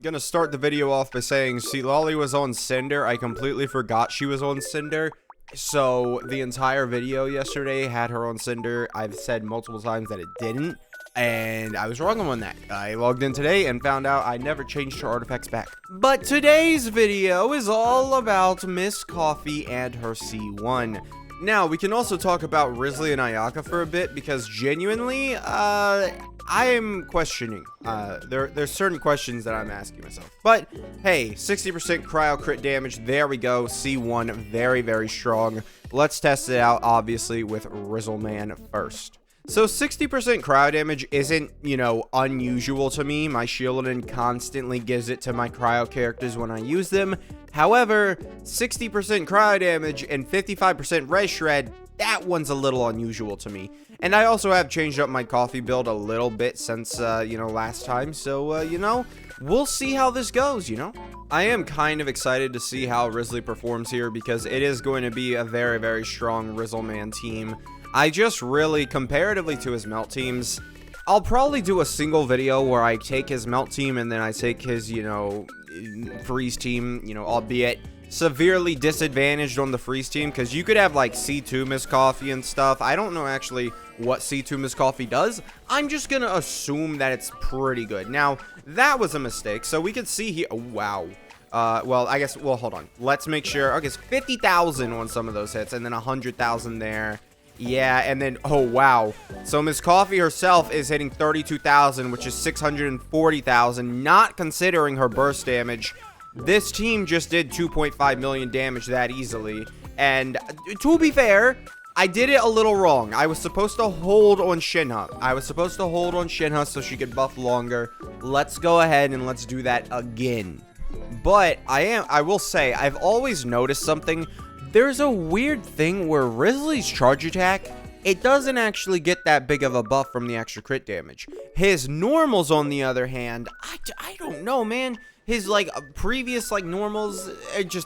Gonna start the video off by saying Citlali was on Cinder. I completely forgot she was on Cinder. So the entire video yesterday had her on Cinder. I've said multiple times that it didn't, and I was wrong on that. I logged in today and found out I never changed her artifacts back. But today's video is all about Miss Coffee and her C1. Now, we can also talk about Wriothesley and Ayaka for a bit, because genuinely, I am questioning. There's certain questions that I'm asking myself. But, hey, 60% cryo crit damage, there we go, C1, very, very strong. Let's test it out, obviously, with Wriothesley first. So 60% cryo damage isn't, unusual to me. My Shieldin constantly gives it to my cryo characters when I use them. However, 60% cryo damage and 55% res shred, that one's a little unusual to me. And I also have changed up my coffee build a little bit since, last time. So, we'll see how this goes, I am kind of excited to see how Wriothesley performs here, because it is going to be a very, very strong Wriothesley team. I just really, comparatively to his melt teams, I'll probably do a single video where I take his melt team and then I take his, freeze team, albeit severely disadvantaged on the freeze team, because you could have like C2 Miss Coffee and stuff. I don't know actually what C2 Miss Coffee does. I'm just gonna assume that it's pretty good. Now, that was a mistake, so we could see here. Oh, wow. Well, hold on. Let's make sure. Okay, it's 50,000 on some of those hits, and then 100,000 there. Yeah, and then, oh, wow. So Miss Coffee herself is hitting 32,000, which is 640,000, not considering her burst damage. This team just did 2.5 million damage that easily. And to be fair, I did it a little wrong. I was supposed to hold on Shinha. So she could buff longer. Let's go ahead and let's do that again. But I will say, I've always noticed something. There's a weird thing where Wriothesley's charge attack, it doesn't actually get that big of a buff from the extra crit damage. His normals, on the other hand, I don't know, man. His, previous, normals,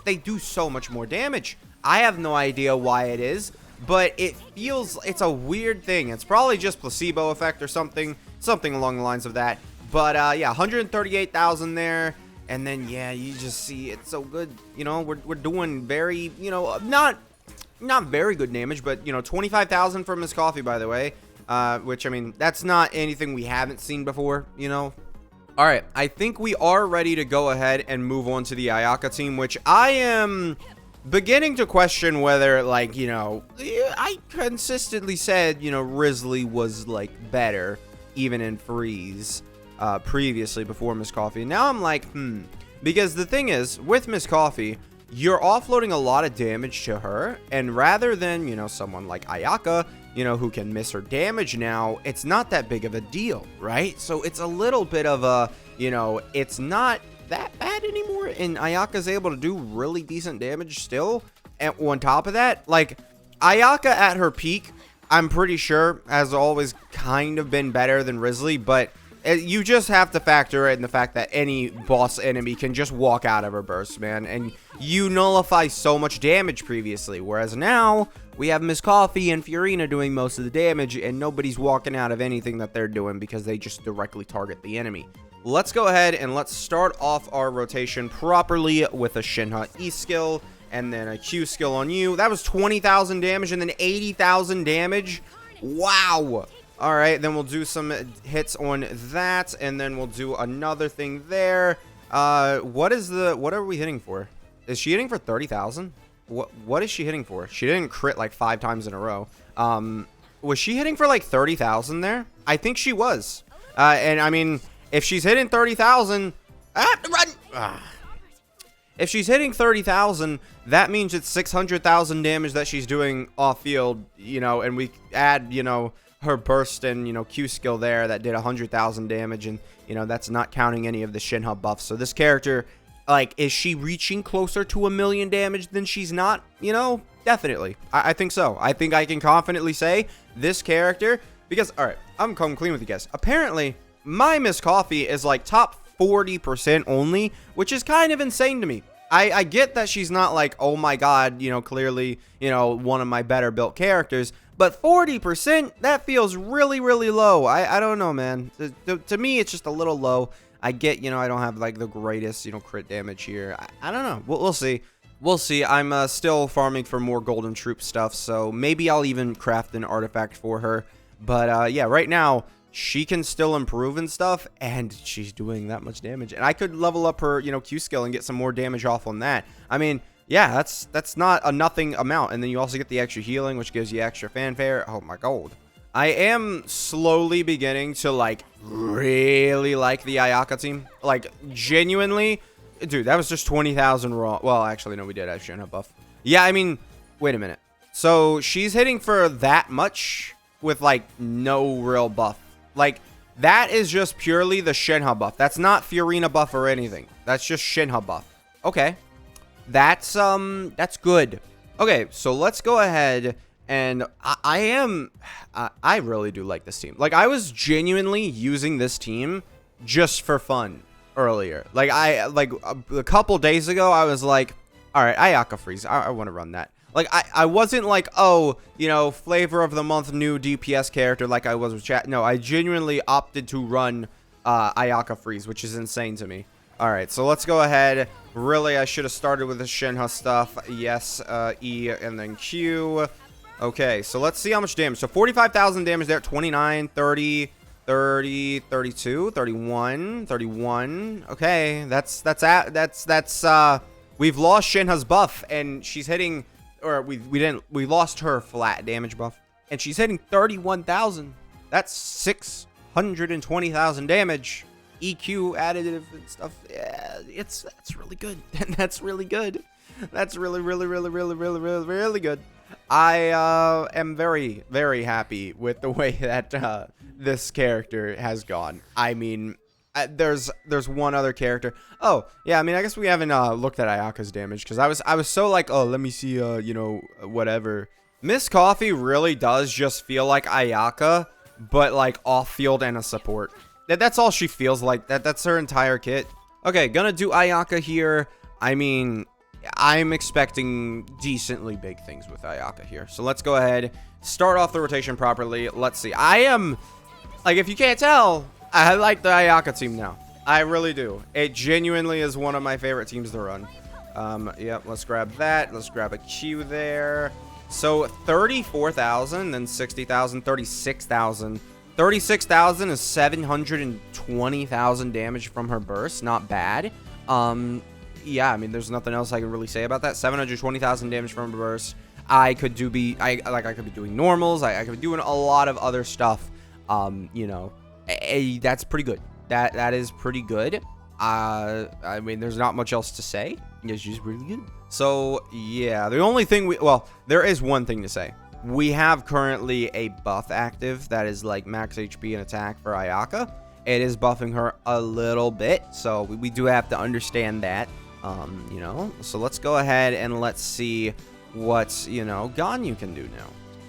they do so much more damage. I have no idea why it is, but it's a weird thing. It's probably just placebo effect or something along the lines of that. But, yeah, 138,000 there. And then, yeah, you just see it's so good. We're doing very, not very good damage, but, 25,000 from Miss Coffee, by the way. Which, I mean, that's not anything we haven't seen before, All right, I think we are ready to go ahead and move on to the Ayaka team, which I am beginning to question whether, I consistently said, Wriothesley was, better, even in freeze. Previously before Miss Coffee. And now I'm like, because the thing is, with Miss Coffee, you're offloading a lot of damage to her, and rather than, someone like Ayaka, who can miss her damage now, it's not that big of a deal, right? So it's a little bit of a, it's not that bad anymore, and Ayaka's able to do really decent damage still. And on top of that, Ayaka at her peak, I'm pretty sure, has always kind of been better than Wriothesley, but you just have to factor in the fact that any boss enemy can just walk out of her burst, man. And you nullify so much damage previously. Whereas now, we have Miss Coffee and Fiorina doing most of the damage, and nobody's walking out of anything that they're doing because they just directly target the enemy. Let's go ahead and let's start off our rotation properly with a Shinha E skill, and then a Q skill on you. That was 20,000 damage and then 80,000 damage. Wow! Alright, then we'll do some hits on that, and then we'll do another thing there. What are we hitting for? Is she hitting for 30,000? What is she hitting for? She didn't crit 5 times in a row. Was she hitting for 30,000 there? I think she was. And I mean, if she's hitting 30,000, run! If she's hitting 30,000, that means it's 600,000 damage that she's doing off field, and we add, her burst and, Q skill there that did 100,000 damage, and, that's not counting any of the Shinha buffs. So this character, is she reaching closer to 1 million damage than she's not? Definitely. I think so. I think I can confidently say this character, because, alright, I'm coming clean with you guys. Apparently, my Miss Coffee is, top 40% only, which is kind of insane to me. I get that she's not oh my god, clearly, one of my better built characters, but 40%, that feels really, really low. I don't know, man. To me, it's just a little low. I get, you know, I don't have like the greatest, you know, crit damage here. I don't know. We'll see. We'll see. I'm still farming for more golden troop stuff, so maybe I'll even craft an artifact for her. But yeah, right now she can still improve and stuff, and she's doing that much damage. And I could level up her, you know, Q skill and get some more damage off on that. I mean, yeah, that's not a nothing amount. And then you also get the extra healing, which gives you extra fanfare. Oh my god. I am slowly beginning to, like, really like the Ayaka team. Like, genuinely. Dude, that was just 20,000 raw. Well, actually, no, we did have Shenhe buff. Yeah, I mean, wait a minute. So, she's hitting for that much with, like, no real buff. Like, that is just purely the Shenhe buff. That's not Fiorina buff or anything. That's just Shenhe buff. Okay. That's good. Okay, so let's go ahead. And I really do like this team. Like, I was genuinely using this team just for fun earlier. Like, a couple days ago, I was like, all right, Ayaka freeze. I want to run that. Like, I wasn't like, oh, you know, flavor of the month, new DPS character like I was with chat. No, I genuinely opted to run Ayaka freeze, which is insane to me. All right, so let's go ahead. Really, I should have started with the Shenhe stuff. Yes, E and then Q. Okay, so let's see how much damage. So 45,000 damage there, 29, 30, 30, 32, 31, 31. Okay, that's we've lost Shenhe's buff, and she's hitting, or we lost her flat damage buff, and she's hitting 31,000. That's 620,000 damage. EQ additive and stuff. Yeah, that's really good. That's really good. That's really good. I am very, very happy with the way that this character has gone. I mean, there's one other character. Oh, yeah, I mean, I guess we haven't looked at Ayaka's damage, because I was so like, oh, let me see, you know, whatever. Miss Coffee really does just feel like Ayaka, but like off-field and a support. That's all she feels like. That's her entire kit. Okay, gonna do Ayaka here. I mean, I'm expecting decently big things with Ayaka here. So let's go ahead, start off the rotation properly. Let's see. I am, like, if you can't tell, I like the Ayaka team now. I really do. It genuinely is one of my favorite teams to run. Yep, let's grab that. Let's grab a Q there. So 34,000, then 60,000, 36,000. 36,000 is 720,000 damage from her burst. Not bad. Yeah, I mean, there's nothing else I can really say about that. 720,000 damage from her burst. I could be doing normals. I could be doing a lot of other stuff. You know, that's pretty good. That is pretty good. I mean, there's not much else to say. It's just really good. So yeah, the only thing well, there is one thing to say. We have currently a buff active that is like max HP and attack for Ayaka. It is buffing her a little bit, so we do have to understand that. You know, so let's go ahead and let's see what, you know, Ganyu can do now.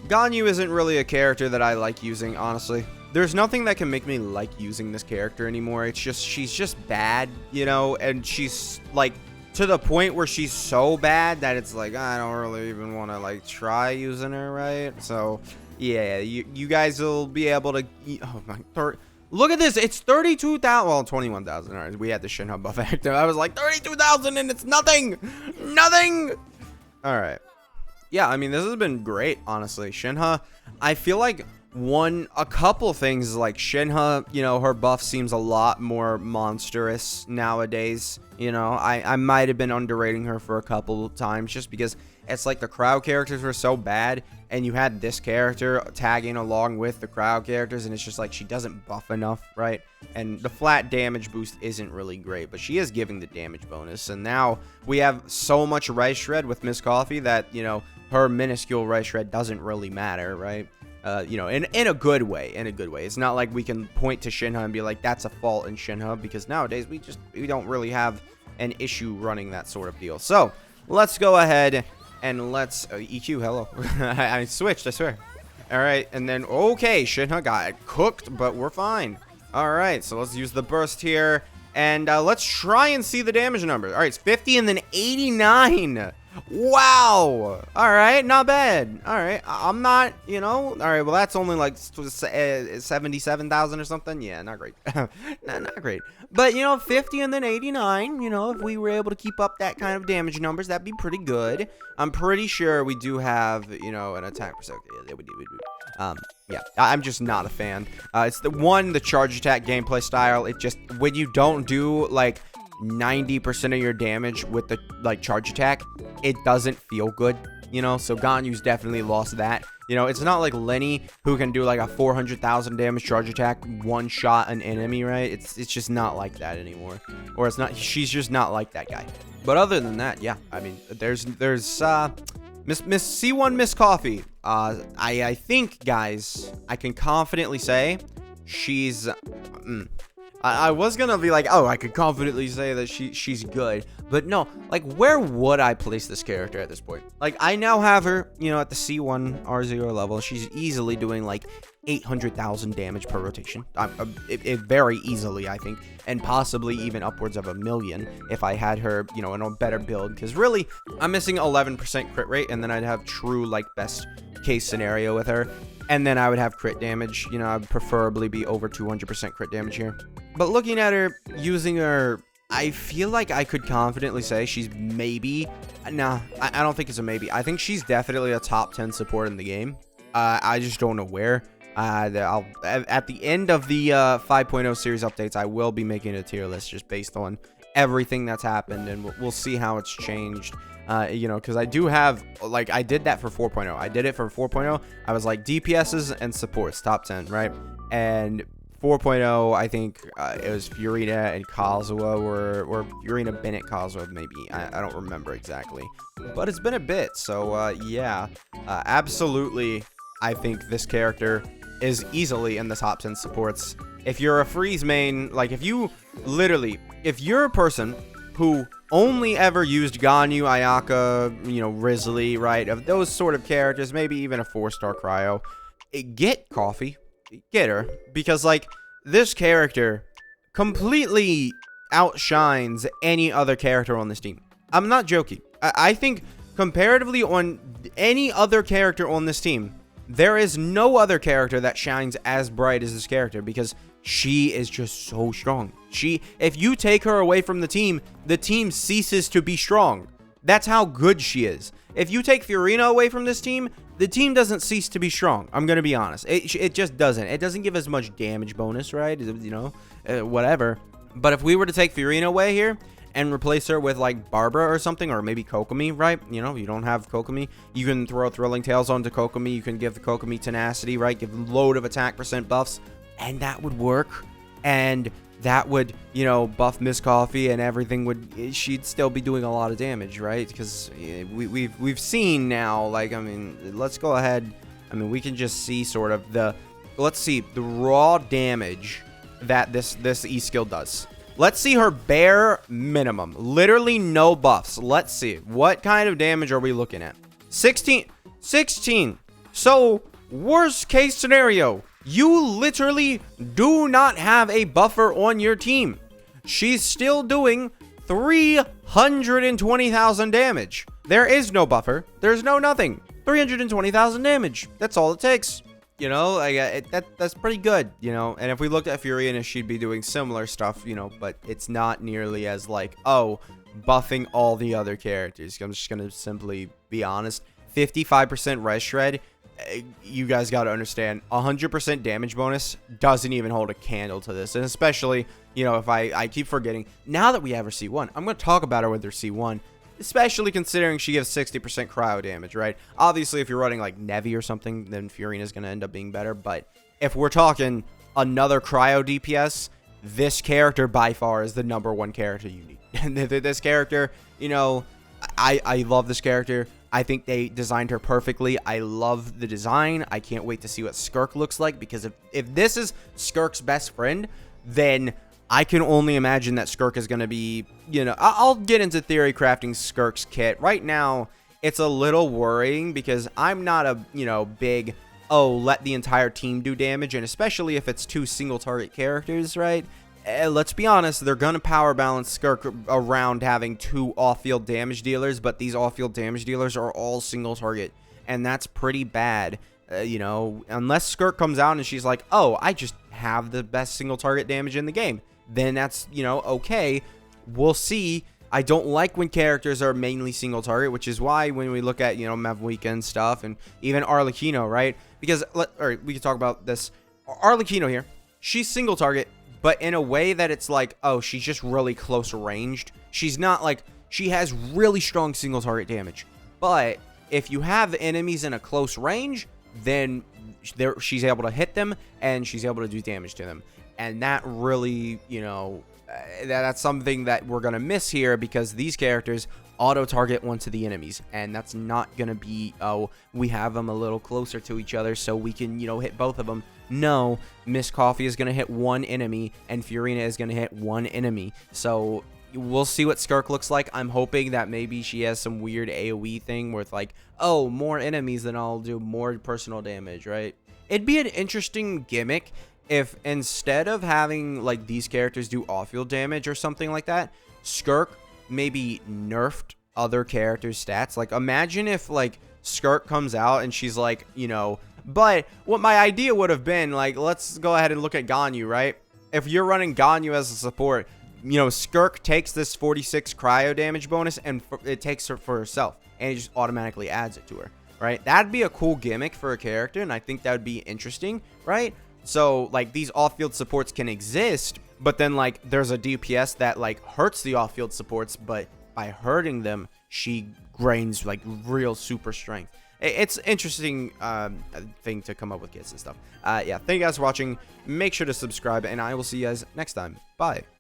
Ganyu isn't really a character that I like using, honestly. There's nothing that can make me like using this character anymore. It's just, she's just bad, you know, and she's like to the point where she's so bad that it's like, I don't really even want to like try using her, right? So yeah, you guys will be able to, oh my, look at this, it's 32,000, well, 21,000. All right, we had the Shenhe buff active. I was like 32,000 and it's nothing. All right. Yeah, I mean, this has been great, honestly. Shenhe, I feel like a couple things, like Shenhe, you know, her buff seems a lot more monstrous nowadays. You know, I might have been underrating her for a couple times just because it's like the crowd characters were so bad, and you had this character tagging along with the crowd characters, and it's just like she doesn't buff enough, right? And the flat damage boost isn't really great, but she is giving the damage bonus. And now we have so much Rice Shred with Miss Coffee that, you know, her minuscule Rice Shred doesn't really matter, right? You know, in a good way, It's not like we can point to Shenhe and be like, that's a fault in Shenhe, because nowadays we don't really have an issue running that sort of deal. So let's go ahead and let's EQ. Hello. I switched, I swear. All right, and then okay, Shenhe got cooked, but we're fine. All right, so let's use the burst here, and let's try and see the damage numbers. All right, it's 50 and then 89. Wow. All right, not bad. All right, I'm not, all right, well, that's only like 77,000 or something. Yeah, not great. Not great. But, 50 and then 89, if we were able to keep up that kind of damage numbers, that'd be pretty good. I'm pretty sure we do have, an attack per second. Yeah, we do. Yeah, I'm just not a fan. It's the charge attack gameplay style. It just, when you don't do, like, 90% of your damage with the charge attack, it doesn't feel good, so Ganyu's definitely lost that. It's not like Lenny, who can do like a 400,000 damage charge attack, one shot an enemy, right? It's just not like that anymore, or she's just not like that guy. But other than that, yeah, I mean, there's Miss C1 Miss Coffee. I think, guys, I can confidently say she's I was gonna be like, oh, I could confidently say that she's good, but no, like, where would I place this character at this point? Like, I now have her, at the C1 R0 level. She's easily doing like 800,000 damage per rotation. It very easily, I think, and possibly even upwards of 1 million if I had her, in a better build. Because really, I'm missing 11% crit rate, and then I'd have true like best case scenario with her. And then I would have crit damage. I'd preferably be over 200% crit damage here. But looking at her, using her, I feel like I could confidently say she's maybe... Nah, I don't think it's a maybe. I think she's definitely a top 10 support in the game. I just don't know where. At the end of the 5.0 series updates, I will be making a tier list just based on everything that's happened, and we'll see how it's changed. Because I do have, like, I did that for 4.0. I did it for 4.0. I was like, DPSs and supports, top 10, right? And 4.0, I think it was Fiorina and Kazuha, or Fiorina, Bennett, Kazuha, maybe. I don't remember exactly. But it's been a bit, so, yeah. Absolutely, I think this character is easily in the top 10 supports. If you're a freeze main, like, if you're a person who only ever used Ganyu, Ayaka, Wriothesley, right? Of those sort of characters, maybe even a 4-star cryo. Get Coffee. Get her. Because, like, this character completely outshines any other character on this team. I'm not joking. I think comparatively on any other character on this team, there is no other character that shines as bright as this character, because she is just so strong. If you take her away from the team ceases to be strong. That's how good she is. If you take Fiorina away from this team, the team doesn't cease to be strong. I'm going to be honest. It just doesn't. It doesn't give as much damage bonus, right? Whatever. But if we were to take Fiorina away here and replace her with, like, Barbara or something, or maybe Kokomi, right? You don't have Kokomi. You can throw Thrilling Tales onto Kokomi. You can give the Kokomi tenacity, right? Give a load of attack % buffs. And that would work, and that would, buff Miss Coffee, and everything she'd still be doing a lot of damage, right? Because we've seen now, like, I mean, let's go ahead. I mean, we can just see sort of the raw damage that this E-skill does. Let's see her bare minimum, literally no buffs. Let's see, what kind of damage are we looking at? 16. So, worst case scenario, you literally do not have a buffer on your team. She's still doing 320,000 damage. There is no buffer. There's no nothing. 320,000 damage. That's all it takes. That's pretty good, And if we looked at Fiorina, she'd be doing similar stuff, but it's not nearly as like, oh, buffing all the other characters. I'm just going to simply be honest. 55% res shred. You guys got to understand, 100% damage bonus doesn't even hold a candle to this. And especially, if I keep forgetting, now that we have her C1, I'm going to talk about her with her C1, especially considering she gives 60% cryo damage, right? Obviously, if you're running like Nevi or something, then Fiorina's going to end up being better. But if we're talking another cryo DPS, this character by far is the #1 character you need. And this character, I love this character. I think they designed her perfectly. I love the design. I can't wait to see what Skirk looks like, because if this is Skirk's best friend, then I can only imagine that Skirk is going to be, I'll get into theory crafting Skirk's kit. Right now, it's a little worrying because I'm not a, big, let the entire team do damage, and especially if it's 2 single target characters, right? let's be honest, they're going to power balance Skirk around having 2 off-field damage dealers, but these off-field damage dealers are all single target, and that's pretty bad. You know, unless Skirk comes out and she's like, oh, I just have the best single target damage in the game, then that's, you know, okay. We'll see. I don't like when characters are mainly single target, which is why when we look at, you know, Mev Weekend stuff and even Arlecchino, right? Because, or we can talk about this. Arlecchino here, she's single target, but in a way that it's like, oh, she's just really close ranged. She's not like, she has really strong single target damage. But if you have enemies in a close range, then she's able to hit them and she's able to do damage to them. And that really, you know, that's something that we're going to miss here, because these characters auto-target onto the enemies, and that's not going to be, oh, we have them a little closer to each other so we can, you know, hit both of them. No, Miss Coffee is going to hit one enemy, and Furina is going to hit one enemy. So we'll see what Skirk looks like. I'm hoping that maybe she has some weird AoE thing where it's like, oh, more enemies, then I'll do more personal damage, right? It'd be an interesting gimmick if instead of having like these characters do off-field damage or something like that, Skirk maybe nerfed other characters' stats. Like, imagine if like Skirk comes out and she's like, you know, but what my idea would have been, like, let's go ahead and look at Ganyu, right? If you're running Ganyu as a support, you know, Skirk takes this 46 cryo damage bonus and it takes her for herself, and it just automatically adds it to her, right? That'd be a cool gimmick for a character, and I think that would be interesting, right? So, like, these off-field supports can exist, but then, like, there's a DPS that, like, hurts the off-field supports, but by hurting them, she gains, like, real super strength. It's interesting thing to come up with kits and stuff. Yeah, thank you guys for watching. Make sure to subscribe, and I will see you guys next time. Bye.